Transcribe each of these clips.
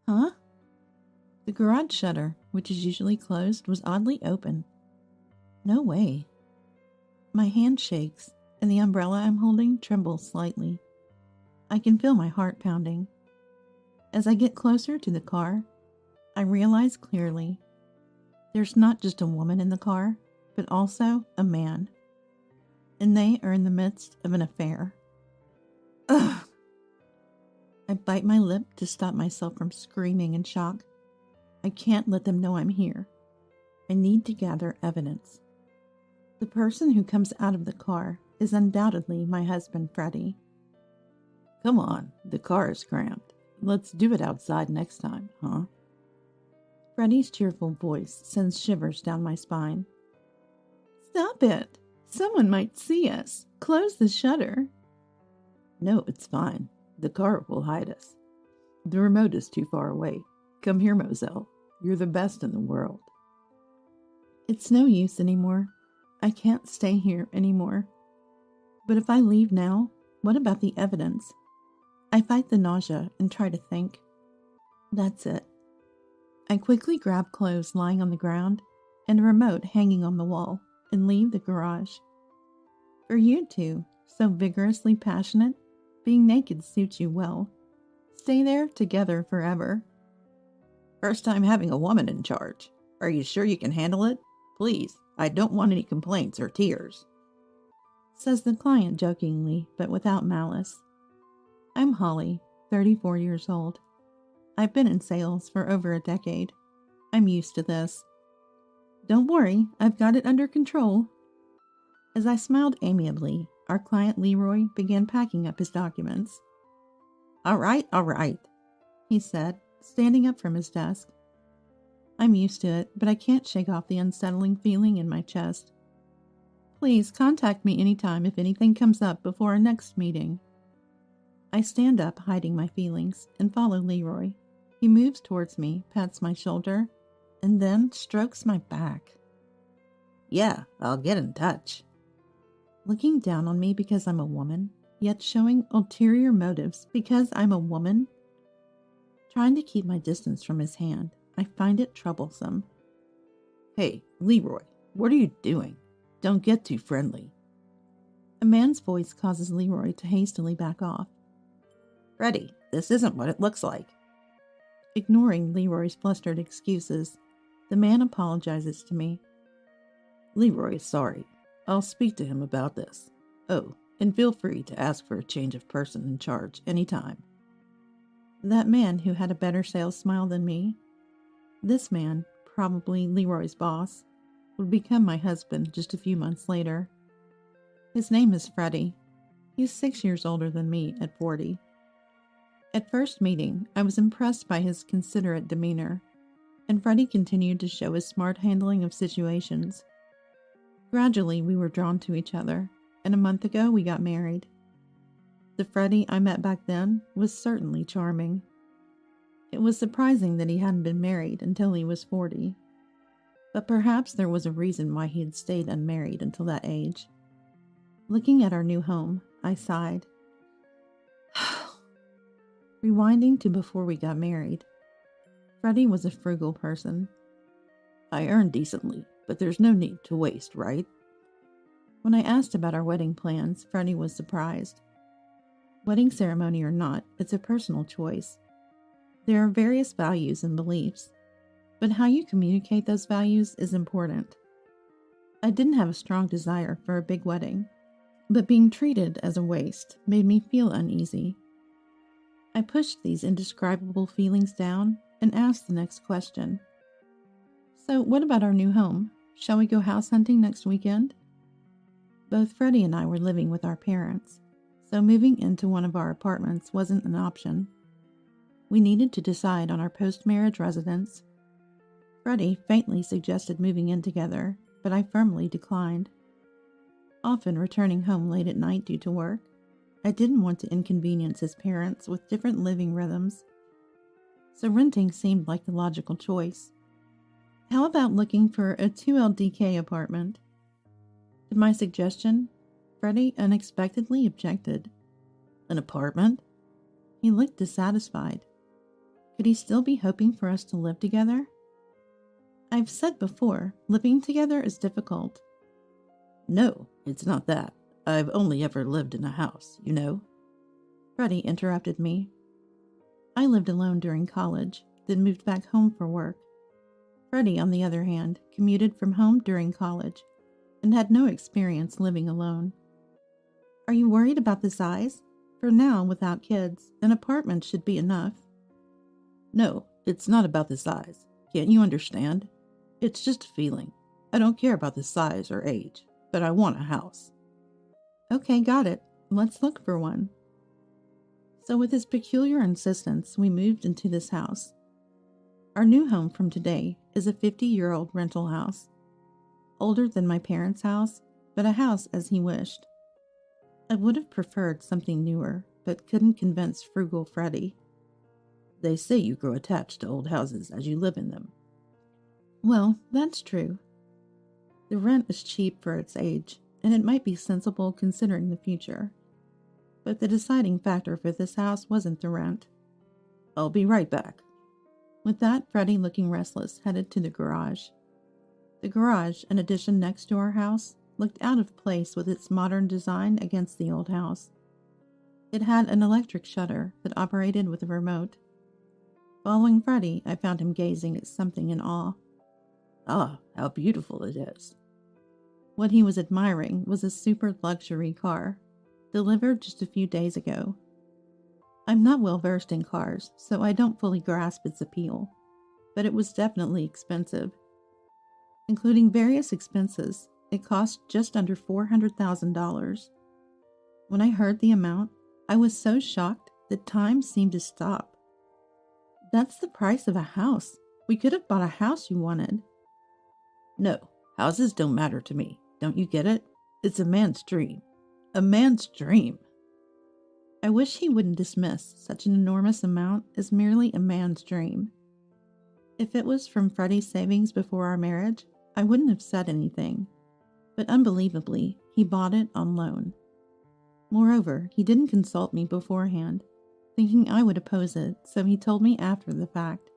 Huh? The garage shutter, which is usually closed, was oddly open. No way. My hand shakes, and the umbrella I'm holding trembles slightly. I can feel my heart pounding. As I get closer to the car, I realize clearly there's not just a woman in the car, but also a man. And they are in the midst of an affair. Ugh! I bite my lip to stop myself from screaming in shock. I can't let them know I'm here. I need to gather evidence. The person who comes out of the car is undoubtedly my husband, Freddie. Come on, the car is cramped. Let's do it outside next time, huh? Freddie's cheerful voice sends shivers down my spine. Stop it! Someone might see us. Close the shutter. No, it's fine. The car will hide us. The remote is too far away. Come here, Moselle. You're the best in the world. It's no use anymore. I can't stay here anymore. But if I leave now, what about the evidence? I fight the nausea and try to think. That's it. I quickly grab clothes lying on the ground and a remote hanging on the wall and leave the garage. For you two, so vigorously passionate, being naked suits you well. Stay there together forever. First time having a woman in charge. Are you sure you can handle it? Please, I don't want any complaints or tears, says the client jokingly, but without malice. I'm Holly, 34 years old. I've been in sales for over a decade. I'm used to this. Don't worry, I've got it under control. As I smiled amiably, our client Leroy began packing up his documents. All right, he said, standing up from his desk. I'm used to it, but I can't shake off the unsettling feeling in my chest. Please contact me anytime if anything comes up before our next meeting. I stand up, hiding my feelings, and follow Leroy. He moves towards me, pats my shoulder, and then strokes my back. Yeah, I'll get in touch. Looking down on me because I'm a woman, yet showing ulterior motives because I'm a woman? Trying to keep my distance from his hand, I find it troublesome. Hey, Leroy, what are you doing? Don't get too friendly. A man's voice causes Leroy to hastily back off. Freddie, this isn't what it looks like. Ignoring Leroy's flustered excuses, the man apologizes to me. Leroy is sorry. I'll speak to him about this. Oh, and feel free to ask for a change of person in charge anytime. That man who had a better sales smile than me, this man, probably Leroy's boss, would become my husband just a few months later. His name is Freddie. He's 6 years older than me at 40. At first meeting, I was impressed by his considerate demeanor, and Freddie continued to show his smart handling of situations. Gradually, we were drawn to each other, and a month ago we got married. The Freddie I met back then was certainly charming. It was surprising that he hadn't been married until he was 40. But perhaps there was a reason why he had stayed unmarried until that age. Looking at our new home, I sighed. Rewinding to before we got married, Freddie was a frugal person. I earn decently, but there's no need to waste, right? When I asked about our wedding plans, Freddie was surprised. Wedding ceremony or not, it's a personal choice. There are various values and beliefs, but how you communicate those values is important. I didn't have a strong desire for a big wedding, but being treated as a waste made me feel uneasy. I pushed these indescribable feelings down and asked the next question. So what about our new home? Shall we go house hunting next weekend? Both Freddie and I were living with our parents, so moving into one of our apartments wasn't an option. We needed to decide on our post-marriage residence. Freddie faintly suggested moving in together, but I firmly declined. Often returning home late at night due to work, I didn't want to inconvenience his parents with different living rhythms, so renting seemed like the logical choice. How about looking for a 2 LDK apartment? To my suggestion, Freddie unexpectedly objected. An apartment? He looked dissatisfied. Could he still be hoping for us to live together? I've said before, living together is difficult. No, it's not that. I've only ever lived in a house, you know? Freddie interrupted me. I lived alone during college, then moved back home for work. Freddie, on the other hand, commuted from home during college and had no experience living alone. Are you worried about the size? For now, without kids, an apartment should be enough. No, it's not about the size. Can't you understand? It's just a feeling. I don't care about the size or age, but I want a house. Okay, got it. Let's look for one. So with his peculiar insistence, we moved into this house. Our new home from today is a 50-year-old rental house. Older than my parents' house, but a house as he wished. I would have preferred something newer, but couldn't convince frugal Freddie. They say you grow attached to old houses as you live in them. Well, that's true. The rent is cheap for its age, and it might be sensible considering the future. But the deciding factor for this house wasn't the rent. I'll be right back. With that, Freddie, looking restless, headed to the garage. The garage, an addition next to our house, looked out of place with its modern design against the old house. It had an electric shutter that operated with a remote. Following Freddie, I found him gazing at something in awe. Ah, how beautiful it is. What he was admiring was a super luxury car, delivered just a few days ago. I'm not well versed in cars, so I don't fully grasp its appeal, but it was definitely expensive. Including various expenses, it cost just under $400,000. When I heard the amount, I was so shocked that time seemed to stop. That's the price of a house. We could have bought a house you wanted. No, houses don't matter to me. Don't you get it? It's a man's dream. A man's dream. I wish he wouldn't dismiss such an enormous amount as merely a man's dream. If it was from Freddie's savings before our marriage, I wouldn't have said anything. But unbelievably, he bought it on loan. Moreover, he didn't consult me beforehand, thinking I would oppose it, so he told me after the fact.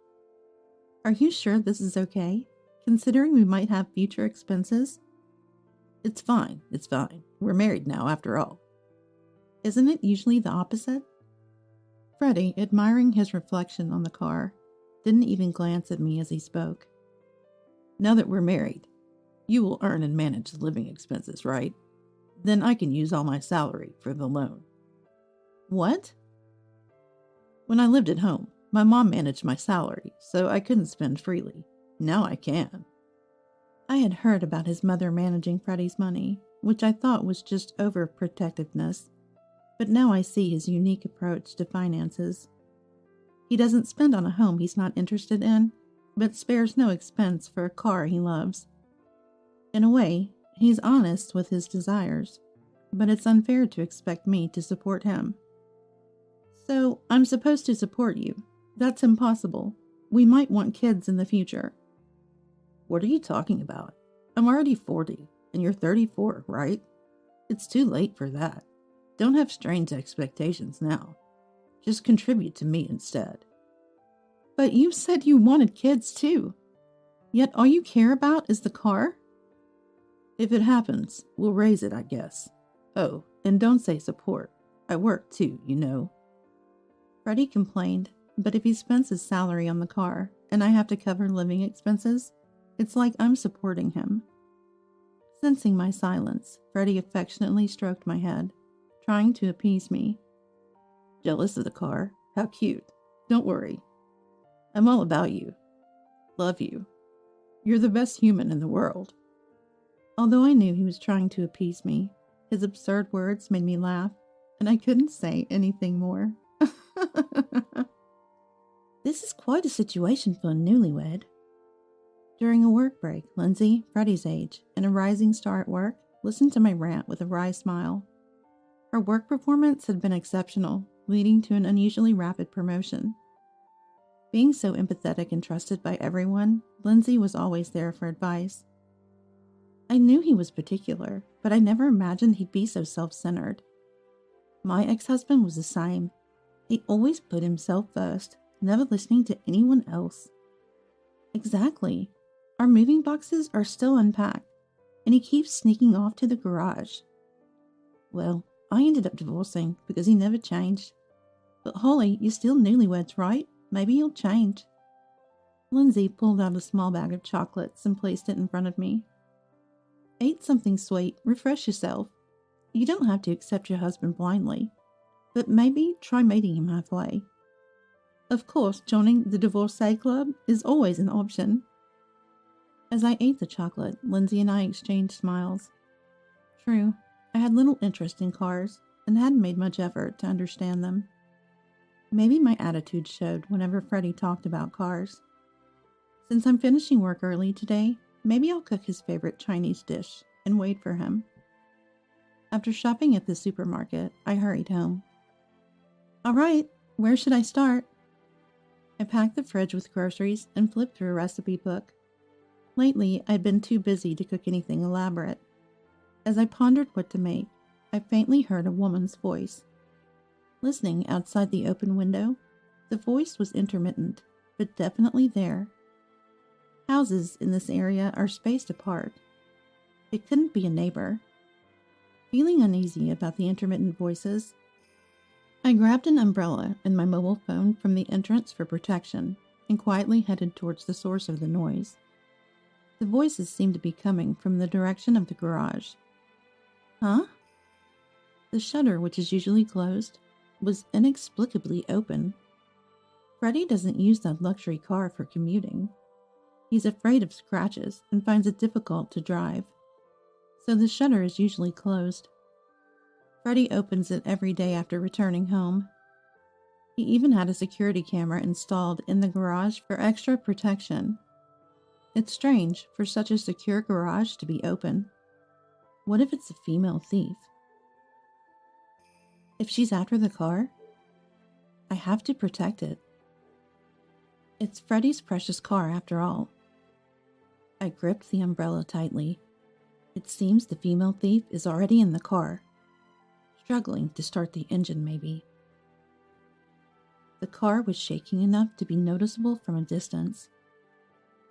Are you sure this is okay, considering we might have future expenses? It's fine. We're married now, after all. Isn't it usually the opposite? Freddie, admiring his reflection on the car, didn't even glance at me as he spoke. Now that we're married, you will earn and manage the living expenses, right? Then I can use all my salary for the loan. What? When I lived at home, my mom managed my salary, so I couldn't spend freely. Now I can. I had heard about his mother managing Freddie's money, which I thought was just overprotectiveness. But now I see his unique approach to finances. He doesn't spend on a home he's not interested in, but spares no expense for a car he loves. In a way, he's honest with his desires, but it's unfair to expect me to support him. So, I'm supposed to support you. That's impossible. We might want kids in the future. What are you talking about? I'm already 40, and you're 34, right? It's too late for that. Don't have strange expectations now. Just contribute to me instead. But you said you wanted kids too. Yet all you care about is the car? If it happens, we'll raise it, I guess. Oh, and don't say support. I work too, you know. Freddie complained, but if he spends his salary on the car and I have to cover living expenses, it's like I'm supporting him. Sensing my silence, Freddie affectionately stroked my head, trying to appease me. Jealous of the car? How cute. Don't worry. I'm all about you. Love you. You're the best human in the world. Although I knew he was trying to appease me, his absurd words made me laugh, and I couldn't say anything more. This is quite a situation for a newlywed. During a work break, Lindsay, Freddie's age, and a rising star at work, listened to my rant with a wry smile. Her work performance had been exceptional, leading to an unusually rapid promotion. Being so empathetic and trusted by everyone, Lindsay was always there for advice. I knew he was particular, but I never imagined he'd be so self-centered. My ex-husband was the same. He always put himself first, never listening to anyone else. Exactly. Our moving boxes are still unpacked, and he keeps sneaking off to the garage. Well, I ended up divorcing because he never changed. But Holly, you're still newlyweds, right? Maybe you'll change. Lindsay pulled out a small bag of chocolates and placed it in front of me. Eat something sweet, refresh yourself. You don't have to accept your husband blindly, but maybe try meeting him halfway. Of course, joining the divorcee club is always an option. As I ate the chocolate, Lindsay and I exchanged smiles. True, I had little interest in cars and hadn't made much effort to understand them. Maybe my attitude showed whenever Freddie talked about cars. Since I'm finishing work early today, maybe I'll cook his favorite Chinese dish and wait for him. After shopping at the supermarket, I hurried home. All right, where should I start? I packed the fridge with groceries and flipped through a recipe book. Lately, I'd been too busy to cook anything elaborate. As I pondered what to make, I faintly heard a woman's voice. Listening outside the open window, the voice was intermittent, but definitely there. Houses in this area are spaced apart. It couldn't be a neighbor. Feeling uneasy about the intermittent voices, I grabbed an umbrella and my mobile phone from the entrance for protection and quietly headed towards the source of the noise. The voices seemed to be coming from the direction of the garage. Huh? The shutter, which is usually closed, was inexplicably open. Freddie doesn't use that luxury car for commuting. He's afraid of scratches and finds it difficult to drive, so the shutter is usually closed. Freddie opens it every day after returning home. He even had a security camera installed in the garage for extra protection. It's strange for such a secure garage to be open. What if it's a female thief? If she's after the car, I have to protect it. It's Freddie's precious car after all. I gripped the umbrella tightly. It seems the female thief is already in the car, struggling to start the engine maybe. The car was shaking enough to be noticeable from a distance.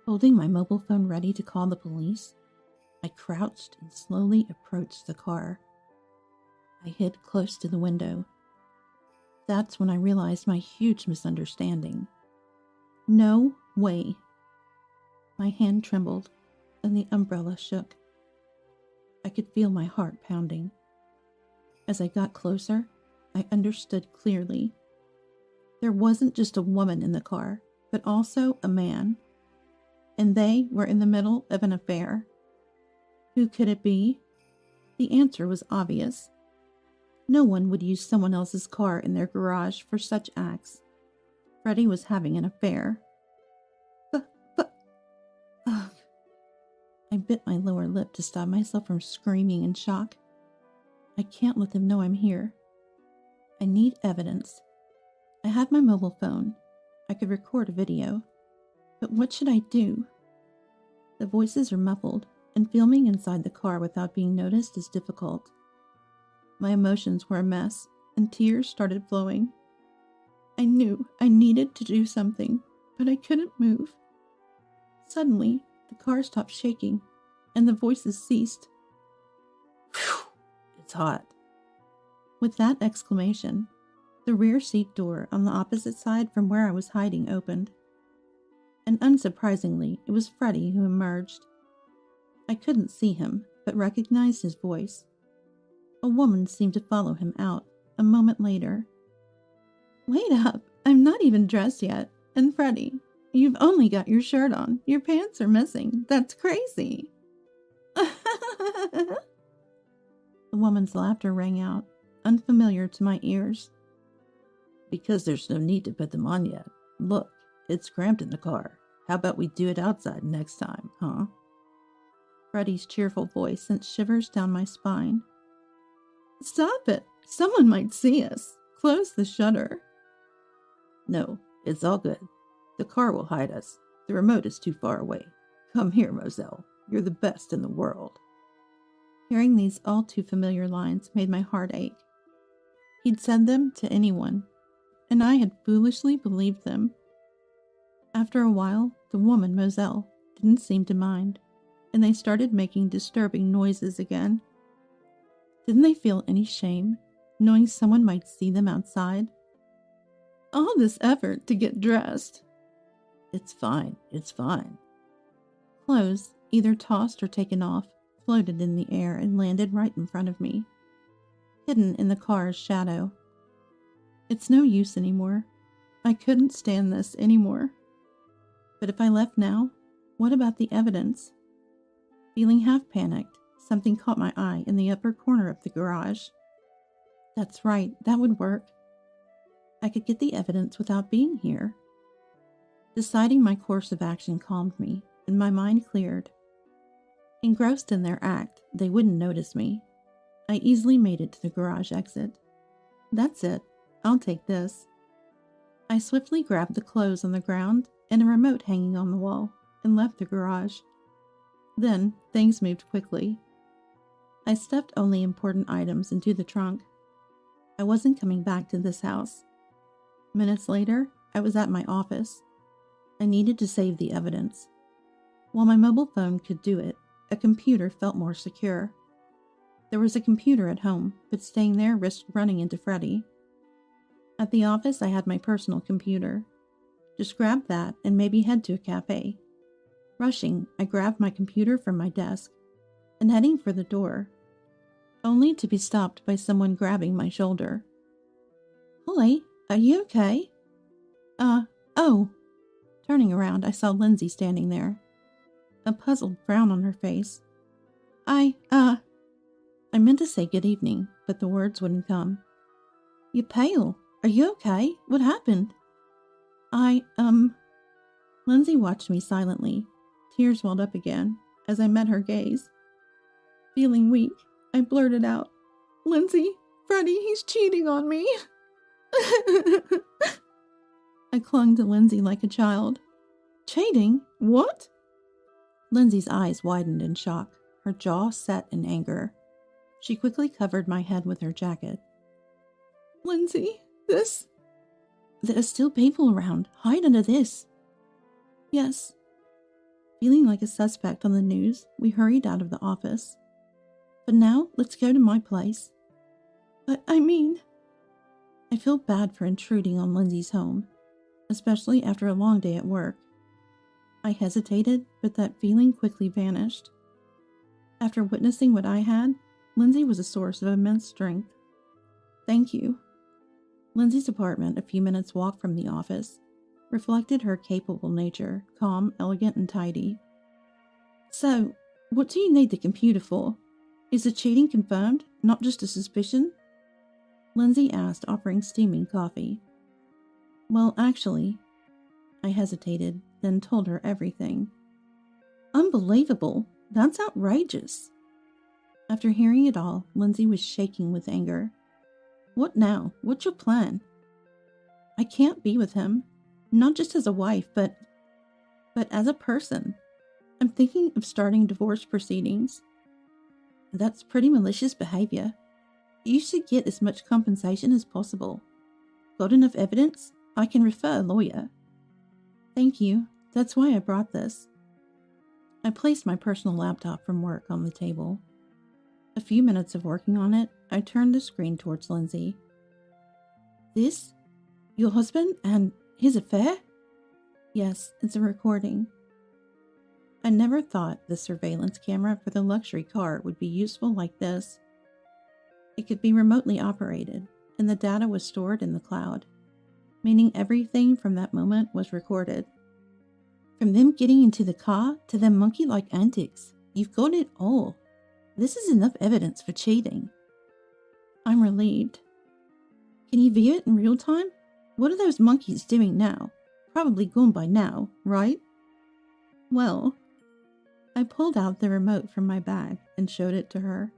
Holding my mobile phone ready to call the police, I crouched and slowly approached the car. I hid close to the window. That's when I realized my huge misunderstanding. No way. My hand trembled, and the umbrella shook. I could feel my heart pounding. As I got closer, I understood clearly. There wasn't just a woman in the car, but also a man. And they were in the middle of an affair. Who could it be? The answer was obvious. No one would use someone else's car in their garage for such acts. Freddie was having an affair. Ugh. I bit my lower lip to stop myself from screaming in shock. I can't let them know I'm here. I need evidence. I had my mobile phone. I could record a video. But what should I do? The voices are muffled, and filming inside the car without being noticed is difficult. My emotions were a mess, and tears started flowing. I knew I needed to do something, but I couldn't move. Suddenly, the car stopped shaking, and the voices ceased. Phew, it's hot. With that exclamation, the rear seat door on the opposite side from where I was hiding opened. And unsurprisingly, it was Freddie who emerged. I couldn't see him, but recognized his voice. A woman seemed to follow him out a moment later. Wait up, I'm not even dressed yet. And Freddie, you've only got your shirt on. Your pants are missing. That's crazy. The woman's laughter rang out, unfamiliar to my ears. Because there's no need to put them on yet. Look, it's cramped in the car. How about we do it outside next time, huh? Freddie's cheerful voice sent shivers down my spine. Stop it! Someone might see us. Close the shutter. No, it's all good. The car will hide us. The remote is too far away. Come here, Moselle. You're the best in the world. Hearing these all too familiar lines made my heart ache. He'd said them to anyone. and I had foolishly believed them. After a while, the woman, Moselle, didn't seem to mind, and they started making disturbing noises again. Didn't they feel any shame, knowing someone might see them outside? All this effort to get dressed. It's fine, it's fine. Clothes, either tossed or taken off, floated in the air and landed right in front of me, hidden in the car's shadow. It's no use anymore. I couldn't stand this anymore. But if I left now, what about the evidence? Feeling half panicked, something caught my eye in the upper corner of the garage. That's right, that would work. I could get the evidence without being here. Deciding my course of action calmed me, and my mind cleared. Engrossed in their act, they wouldn't notice me. I easily made it to the garage exit. That's it. I'll take this. I swiftly grabbed the clothes on the ground and a remote hanging on the wall and left the garage. Then things moved quickly. I stuffed only important items into the trunk. I wasn't coming back to this house. Minutes later, I was at my office. I needed to save the evidence. While my mobile phone could do it, a computer felt more secure. There was a computer at home, but staying there risked running into Freddy. At the office, I had my personal computer. Just grab that and maybe head to a cafe. Rushing, I grabbed my computer from my desk and heading for the door, only to be stopped by someone grabbing my shoulder. Holly, are you okay? Oh. Turning around, I saw Lindsay standing there, a puzzled frown on her face. I meant to say good evening, but the words wouldn't come. You're pale. Are you okay? What happened? Lindsay watched me silently. Tears welled up again as I met her gaze. Feeling weak, I blurted out, Lindsay, Freddy, he's cheating on me. I clung to Lindsay like a child. Cheating? What? Lindsay's eyes widened in shock, her jaw set in anger. She quickly covered my head with her jacket. Lindsay, there are still people around. Hide under this. Yes. Feeling like a suspect on the news, we hurried out of the office. But now, let's go to my place. But I feel bad for intruding on Lindsay's home, especially after a long day at work. I hesitated, but that feeling quickly vanished. After witnessing what I had, Lindsay was a source of immense strength. Thank you. Lindsay's apartment, a few minutes' walk from the office, reflected her capable nature, calm, elegant, and tidy. So, what do you need the computer for? Is the cheating confirmed, not just a suspicion? Lindsay asked, offering steaming coffee. Well, actually, I hesitated, then told her everything. Unbelievable! That's outrageous! After hearing it all, Lindsay was shaking with anger. What now? What's your plan? I can't be with him. Not just as a wife, but as a person. I'm thinking of starting divorce proceedings. That's pretty malicious behavior. You should get as much compensation as possible. Got enough evidence? I can refer a lawyer. Thank you. That's why I brought this. I placed my personal laptop from work on the table. A few minutes of working on it, I turned the screen towards Lindsay. This? Your husband and his affair? Yes, it's a recording. I never thought the surveillance camera for the luxury car would be useful like this. It could be remotely operated, and the data was stored in the cloud, meaning everything from that moment was recorded. From them getting into the car to their monkey-like antics, you've got it all. This is enough evidence for cheating. I'm relieved. Can you view it in real time? What are those monkeys doing now? Probably gone by now, right? Well, I pulled out the remote from my bag and showed it to her.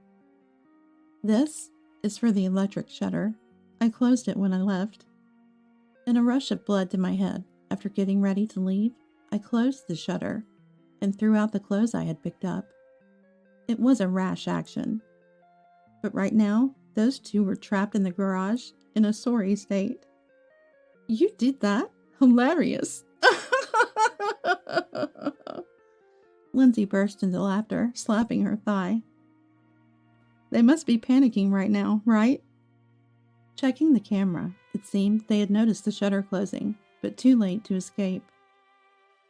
This is for the electric shutter. I closed it when I left. In a rush of blood to my head, after getting ready to leave, I closed the shutter and threw out the clothes I had picked up. It was a rash action. But right now, those two were trapped in the garage in a sorry state. You did that? Hilarious. Lindsay burst into laughter, slapping her thigh. They must be panicking right now, right? Checking the camera, it seemed they had noticed the shutter closing, but too late to escape.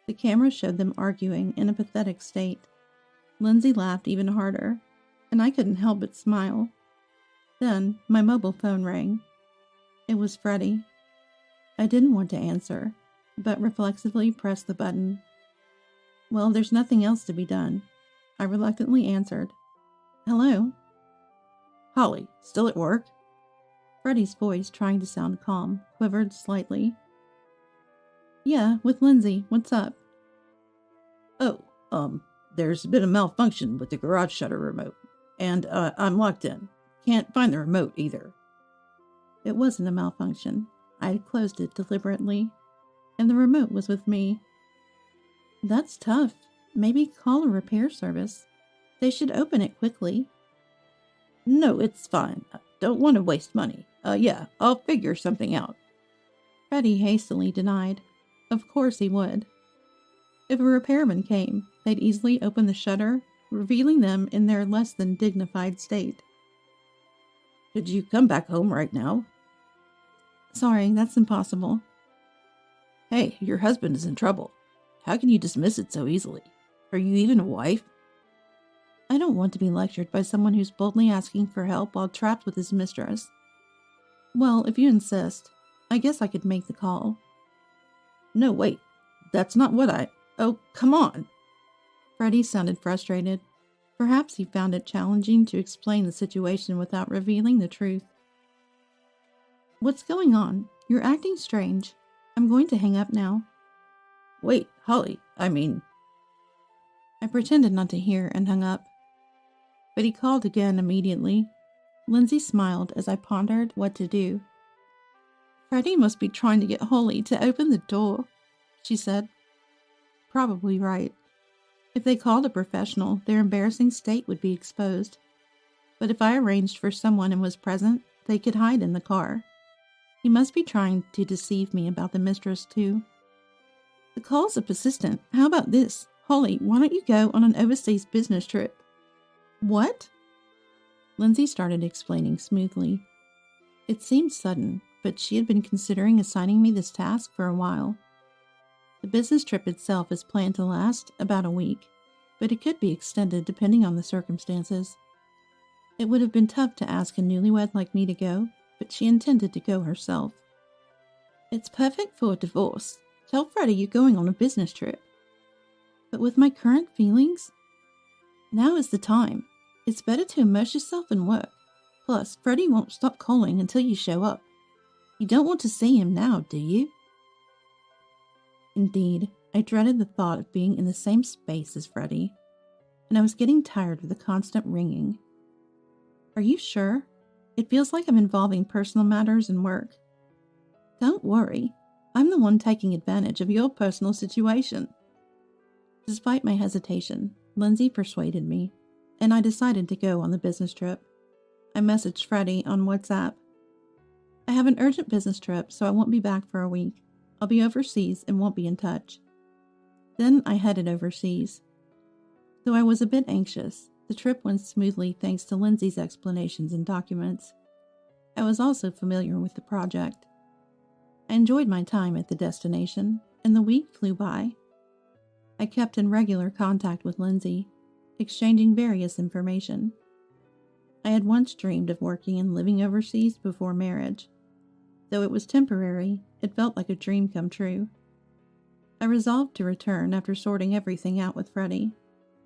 The camera showed them arguing in a pathetic state. Lindsay laughed even harder, and I couldn't help but smile. Then my mobile phone rang. It was Freddie. I didn't want to answer, but reflexively pressed the button. Well, there's nothing else to be done. I reluctantly answered. Hello? Holly, still at work? Freddie's voice, trying to sound calm, quivered slightly. Yeah, with Lindsay. What's up? Oh, there's been a malfunction with the garage shutter remote, and I'm locked in. Can't find the remote either. It wasn't a malfunction. I had closed it deliberately, and the remote was with me. That's tough. Maybe call a repair service. They should open it quickly. No, it's fine. Don't want to waste money. Yeah, I'll figure something out. Freddie hastily denied. Of course he would. If a repairman came, they'd easily open the shutter, revealing them in their less than dignified state. Could you come back home right now? Sorry, that's impossible. Hey, your husband is in trouble. How can you dismiss it so easily? Are you even a wife? I don't want to be lectured by someone who's boldly asking for help while trapped with his mistress. Well, if you insist, I guess I could make the call. No, wait. That's not what I... Oh, come on. Freddie sounded frustrated. Perhaps he found it challenging to explain the situation without revealing the truth. What's going on? You're acting strange. I'm going to hang up now. Wait, Holly, I pretended not to hear and hung up. But he called again immediately. Lindsay smiled as I pondered what to do. Freddie must be trying to get Holly to open the door, she said. Probably right. If they called a professional, their embarrassing state would be exposed. But if I arranged for someone and was present, they could hide in the car. He must be trying to deceive me about the mistress, too. The calls are persistent. How about this? Holly, why don't you go on an overseas business trip? What? Lindsay started explaining smoothly. It seemed sudden, but she had been considering assigning me this task for a while. The business trip itself is planned to last about a week, but it could be extended depending on the circumstances. It would have been tough to ask a newlywed like me to go, but she intended to go herself. It's perfect for a divorce. Tell Freddie you're going on a business trip. But with my current feelings, now is the time. It's better to immerse yourself in work. Plus, Freddie won't stop calling until you show up. You don't want to see him now, do you? Indeed, I dreaded the thought of being in the same space as Freddie, and I was getting tired of the constant ringing. Are you sure? It feels like I'm involving personal matters and work. Don't worry. I'm the one taking advantage of your personal situation. Despite my hesitation, Lindsay persuaded me, and I decided to go on the business trip. I messaged Freddie on WhatsApp. I have an urgent business trip, so I won't be back for a week. I'll be overseas and won't be in touch. Then I headed overseas. Though I was a bit anxious, the trip went smoothly thanks to Lindsay's explanations and documents. I was also familiar with the project. I enjoyed my time at the destination, and the week flew by. I kept in regular contact with Lindsay, exchanging various information. I had once dreamed of working and living overseas before marriage. Though it was temporary, it felt like a dream come true. I resolved to return after sorting everything out with Freddie.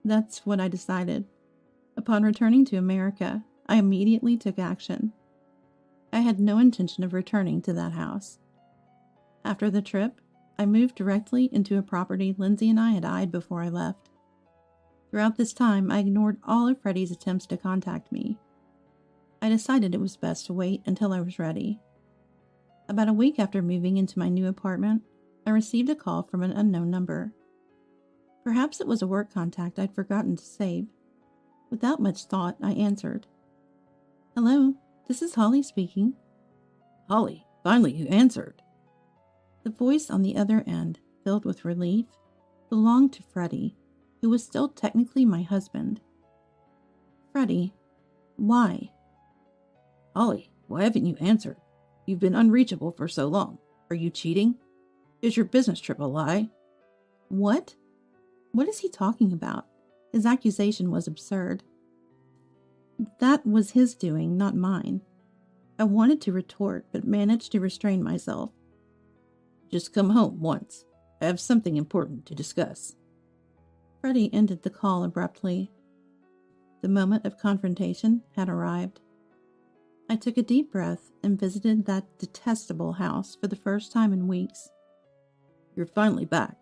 That's what I decided. Upon returning to America, I immediately took action. I had no intention of returning to that house. After the trip, I moved directly into a property Lindsay and I had eyed before I left. Throughout this time, I ignored all of Freddie's attempts to contact me. I decided it was best to wait until I was ready. About a week after moving into my new apartment, I received a call from an unknown number. Perhaps it was a work contact I'd forgotten to save. Without much thought, I answered. Hello, this is Holly speaking. Holly, finally you answered. The voice on the other end, filled with relief, belonged to Freddie, who was still technically my husband. Freddie, why? Holly, why haven't you answered? You've been unreachable for so long. Are you cheating? Is your business trip a lie? What? What is he talking about? His accusation was absurd. That was his doing, not mine. I wanted to retort, but managed to restrain myself. Just come home once. I have something important to discuss. Freddie ended the call abruptly. The moment of confrontation had arrived. I took a deep breath and visited that detestable house for the first time in weeks. You're finally back.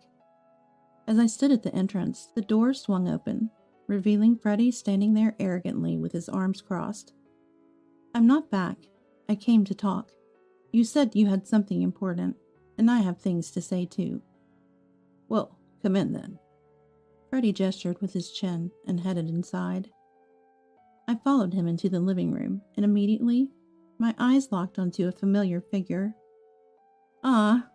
As I stood at the entrance, the door swung open, revealing Freddie standing there arrogantly with his arms crossed. I'm not back. I came to talk. You said you had something important, and I have things to say too. Well, come in then. Freddie gestured with his chin and headed inside. I followed him into the living room, and immediately, my eyes locked onto a familiar figure. Ah,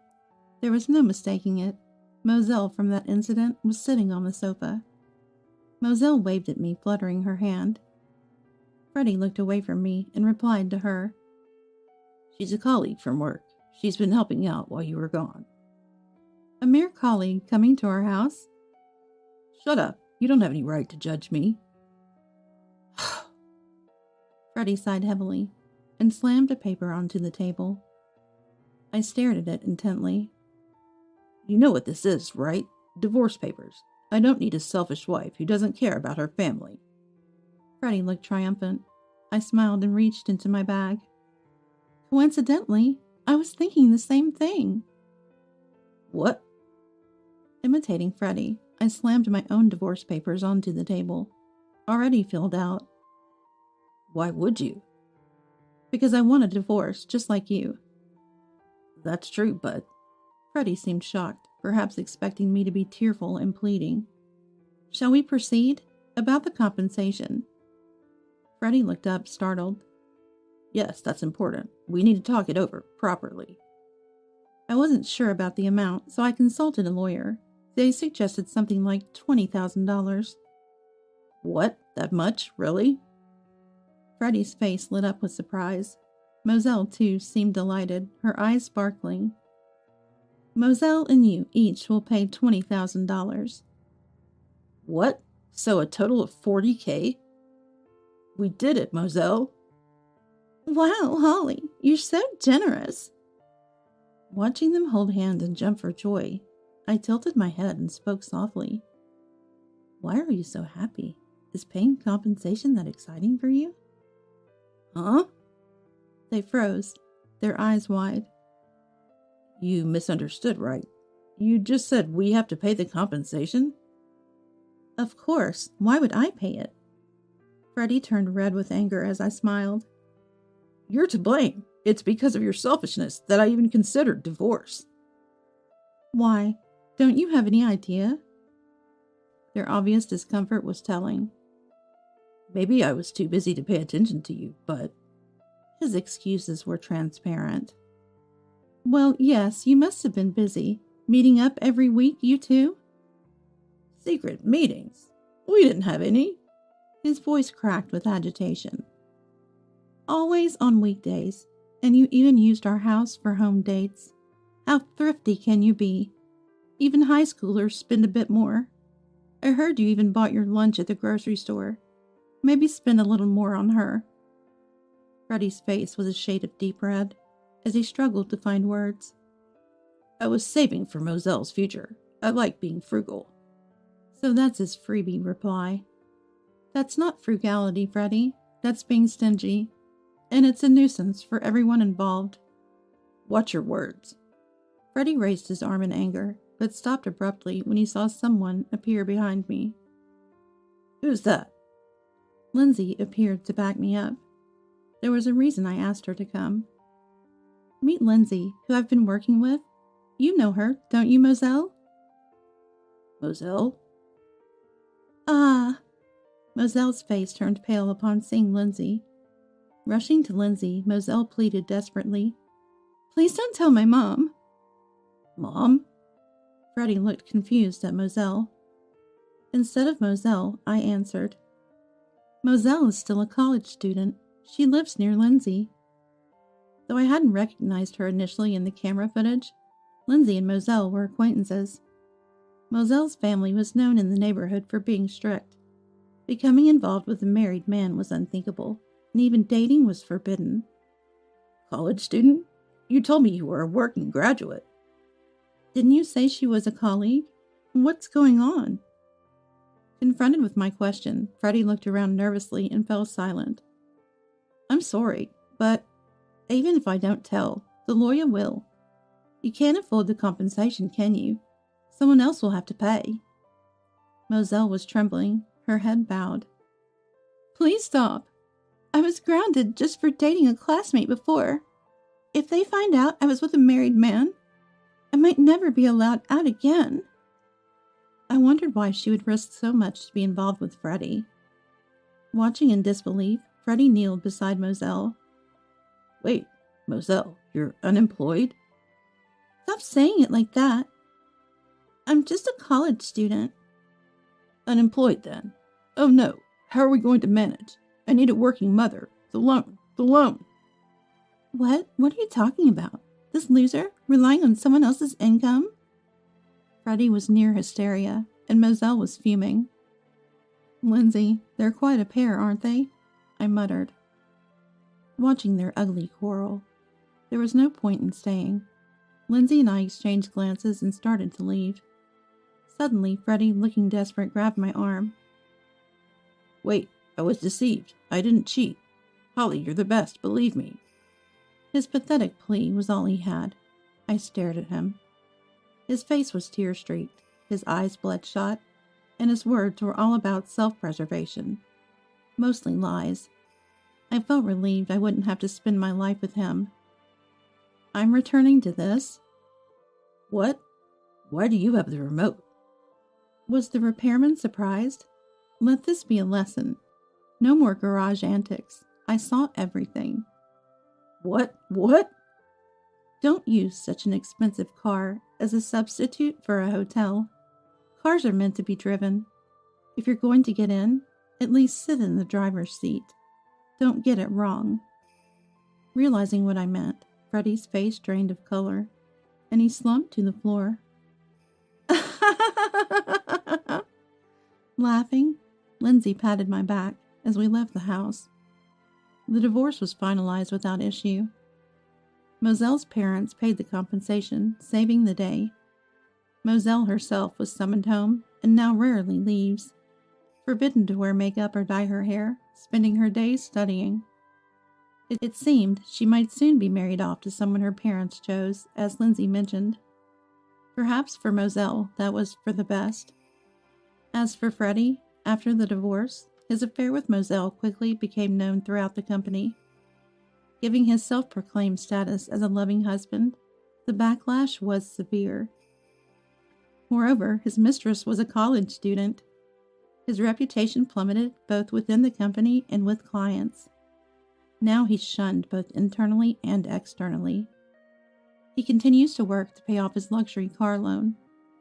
there was no mistaking it. Moselle from that incident was sitting on the sofa. Moselle waved at me, fluttering her hand. Freddie looked away from me and replied to her. She's a colleague from work. She's been helping out while you were gone. A mere colleague coming to our house? Shut up. You don't have any right to judge me. Freddie sighed heavily and slammed a paper onto the table. I stared at it intently. You know what this is, right? Divorce papers. I don't need a selfish wife who doesn't care about her family. Freddie looked triumphant. I smiled and reached into my bag. Coincidentally, I was thinking the same thing. What? Imitating Freddie, I slammed my own divorce papers onto the table, already filled out. Why would you? Because I want a divorce, just like you. That's true, but... Freddie seemed shocked, perhaps expecting me to be tearful and pleading. Shall we proceed? About the compensation. Freddie looked up, startled. Yes, that's important. We need to talk it over, properly. I wasn't sure about the amount, so I consulted a lawyer. They suggested something like $20,000. What? That much? Really? Freddie's face lit up with surprise. Moselle, too, seemed delighted, her eyes sparkling. Moselle and you each will pay $20,000. What? So a total of $40,000? We did it, Moselle. Wow, Holly, you're so generous. Watching them hold hands and jump for joy, I tilted my head and spoke softly. Why are you so happy? Is paying compensation that exciting for you? Huh? They froze, their eyes wide. You misunderstood, right? You just said we have to pay the compensation? Of course. Why would I pay it? Freddie turned red with anger as I smiled. You're to blame. It's because of your selfishness that I even considered divorce. Why? Don't you have any idea? Their obvious discomfort was telling. Maybe I was too busy to pay attention to you, but... His excuses were transparent. Well, yes, you must have been busy. Meeting up every week, you two? Secret meetings? We didn't have any. His voice cracked with agitation. Always on weekdays, and you even used our house for home dates. How thrifty can you be? Even high schoolers spend a bit more. I heard you even bought your lunch at the grocery store. Maybe spend a little more on her. Freddie's face was a shade of deep red as he struggled to find words. I was saving for Moselle's future. I like being frugal. So that's his freebie reply. That's not frugality, Freddie. That's being stingy. And it's a nuisance for everyone involved. Watch your words. Freddie raised his arm in anger, but stopped abruptly when he saw someone appear behind me. Who's that? Lindsay appeared to back me up. There was a reason I asked her to come. Meet Lindsay, who I've been working with. You know her, don't you, Moselle? Moselle? Ah. Moselle's face turned pale upon seeing Lindsay. Rushing to Lindsay, Moselle pleaded desperately. Please don't tell my mom. Mom? Freddie looked confused at Moselle. Instead of Moselle, I answered. Moselle is still a college student. She lives near Lindsay. Though I hadn't recognized her initially in the camera footage, Lindsay and Moselle were acquaintances. Moselle's family was known in the neighborhood for being strict. Becoming involved with a married man was unthinkable, and even dating was forbidden. College student? You told me you were a working graduate. Didn't you say she was a colleague? What's going on? Confronted with my question, Freddie looked around nervously and fell silent. I'm sorry, but even if I don't tell, the lawyer will. You can't afford the compensation, can you? Someone else will have to pay. Moselle was trembling, her head bowed. Please stop. I was grounded just for dating a classmate before. If they find out I was with a married man, I might never be allowed out again. I wondered why she would risk so much to be involved with Freddie. Watching in disbelief, Freddie kneeled beside Moselle. Wait, Moselle, you're unemployed? Stop saying it like that. I'm just a college student. Unemployed then? Oh no, how are we going to manage? I need a working mother. The loan. What? What are you talking about? This loser, relying on someone else's income? Freddie was near hysteria, and Moselle was fuming. Lindsay, they're quite a pair, aren't they? I muttered. Watching their ugly quarrel, there was no point in staying. Lindsay and I exchanged glances and started to leave. Suddenly, Freddie, looking desperate, grabbed my arm. Wait, I was deceived. I didn't cheat. Holly, you're the best, believe me. His pathetic plea was all he had. I stared at him. His face was tear-streaked, his eyes bloodshot, and his words were all about self-preservation. Mostly lies. I felt relieved I wouldn't have to spend my life with him. I'm returning to this. What? Why do you have the remote? Was the repairman surprised? Let this be a lesson. No more garage antics. I saw everything. What? Don't use such an expensive car as a substitute for a hotel. Cars are meant to be driven. If you're going to get in, at least sit in the driver's seat. Don't get it wrong. Realizing what I meant, Freddie's face drained of color, and he slumped to the floor. Laughing, Lindsay patted my back as we left the house. The divorce was finalized without issue. Moselle's parents paid the compensation, saving the day. Moselle herself was summoned home and now rarely leaves, forbidden to wear makeup or dye her hair, spending her days studying. It seemed she might soon be married off to someone her parents chose, as Lindsay mentioned. Perhaps for Moselle, that was for the best. As for Freddie, after the divorce, his affair with Moselle quickly became known throughout the company. Giving his self-proclaimed status as a loving husband, the backlash was severe. Moreover, his mistress was a college student. His reputation plummeted both within the company and with clients. Now he's shunned both internally and externally. He continues to work to pay off his luxury car loan,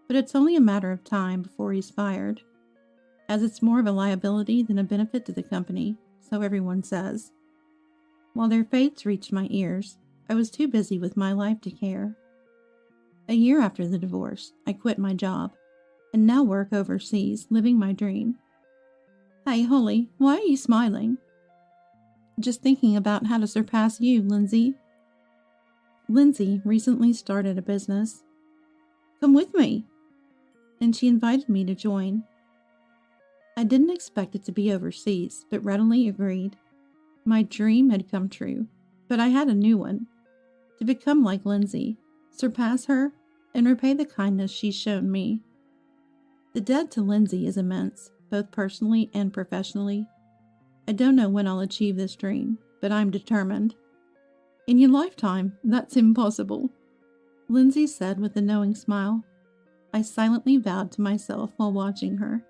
but it's only a matter of time before he's fired, as it's more of a liability than a benefit to the company, so everyone says. While their fates reached my ears, I was too busy with my life to care. A year after the divorce, I quit my job, and now work overseas, living my dream. Hey, Holly, why are you smiling? Just thinking about how to surpass you, Lindsay. Lindsay recently started a business. Come with me. And she invited me to join. I didn't expect it to be overseas, but readily agreed. My dream had come true, but I had a new one. To become like Lindsay, surpass her, and repay the kindness she's shown me. The debt to Lindsay is immense, both personally and professionally. I don't know when I'll achieve this dream, but I'm determined. In your lifetime, that's impossible, Lindsay said with a knowing smile. I silently vowed to myself while watching her.